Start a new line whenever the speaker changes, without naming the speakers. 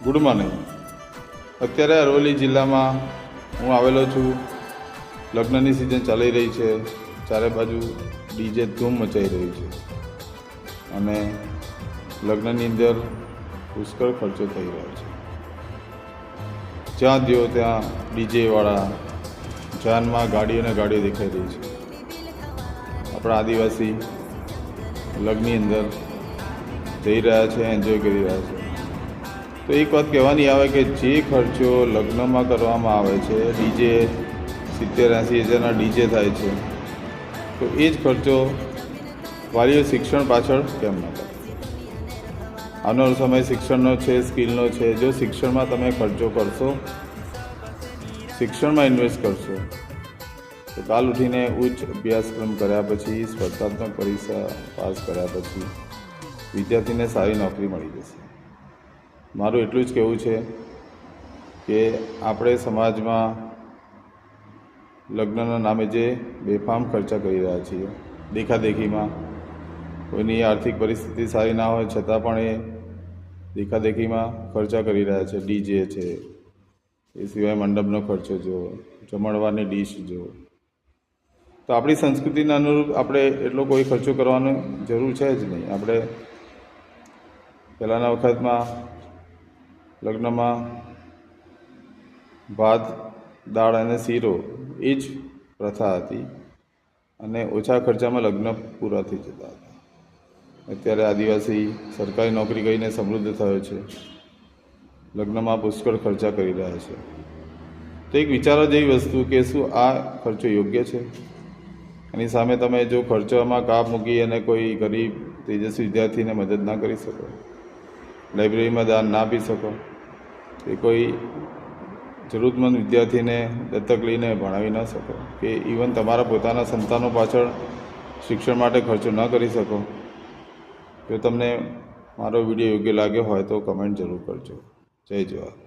Good morning. અત્યારે અરવલ્લી જિલ્લામાં હું આવેલો છું। લગ્નની સિઝન ચાલી રહી છે, ચારે બાજુ ડીજે ધૂમ મચાઈ રહી છે અને લગ્નની અંદર પુષ્કળ ખર્ચો થઈ રહ્યો છે। જ્યાં જુઓ ત્યાં ડીજેવાળા, જાનમાં ગાડીઓ અને ગાડીઓ દેખાઈ રહી છે। આપણા આદિવાસી લગ્નની અંદર જઈ રહ્યા છે, એન્જોય કરી રહ્યા છે। તો એક વાત કહેવાની આવે કે જે ખર્ચો લગ્નમાં કરવામાં આવે છે, ડીજે 70-80 હજારના ડીજે થાય છે, તો એ જ ખર્ચો વાલીઓ શિક્ષણ પાછળ કેમ ન કરે? આનો સમય શિક્ષણનો છે, સ્કિલનો છે। જો શિક્ષણમાં તમે ખર્ચો કરશો, શિક્ષણમાં ઇન્વેસ્ટ કરશો, તો કાલ ઉઠીને ઉચ્ચ અભ્યાસક્રમ કર્યા પછી, સ્પર્ધાત્મક પરીક્ષા પાસ કર્યા પછી વિદ્યાર્થીને સારી નોકરી મળી જશે। મારું એટલું જ કહેવું છે કે આપણે સમાજમાં લગ્નના નામે જે બેફામ ખર્ચા કરી રહ્યા છીએ, દેખાદેખીમાં, કોઈની આર્થિક પરિસ્થિતિ સારી ના હોય છતાં પણ એ દેખાદેખીમાં ખર્ચા કરી રહ્યા છે। ડીજે છે, એ સિવાય મંડપનો ખર્ચો જુઓ, જમણવારની ડીશ જુઓ, તો આપણી સંસ્કૃતિના અનુરૂપ આપણે એટલો કોઈ ખર્ચો કરવાની જરૂર છે જ નહીં। આપણે પહેલાંના વખતમાં લગ્નમાં ભાત, દાળ અને શીરો એ જ પ્રથા હતી અને ઓછા ખર્ચામાં લગ્ન પૂરા થઈ જતા હતા। અત્યારે આદિવાસી સરકારી નોકરી કરીને સમૃદ્ધ થયો છે, લગ્નમાં પુષ્કળ ખર્ચા કરી રહ્યા છે। તો એક વિચારવા જેવી વસ્તુ કે શું આ ખર્ચો યોગ્ય છે? એની સામે તમે જો ખર્ચોમાં કાપ મૂકી અને કોઈ ગરીબ તેજસ્વી વિદ્યાર્થીને મદદ ના કરી શકો, લાઇબ્રેરીમાં દાન ના આપી શકો, કે કોઈ જરૂરતમંદ વિદ્યાર્થીને દત્તક લઈને ભણાવી ન શકો, કે ઇવન તમારા પોતાના સંતાનો પાછળ શિક્ષણ માટે ખર્ચો ન કરી શકો, જો તમને મારો વિડીયો યોગ્ય લાગ્યો હોય તો કમેન્ટ જરૂર કરજો। જય જવાહર।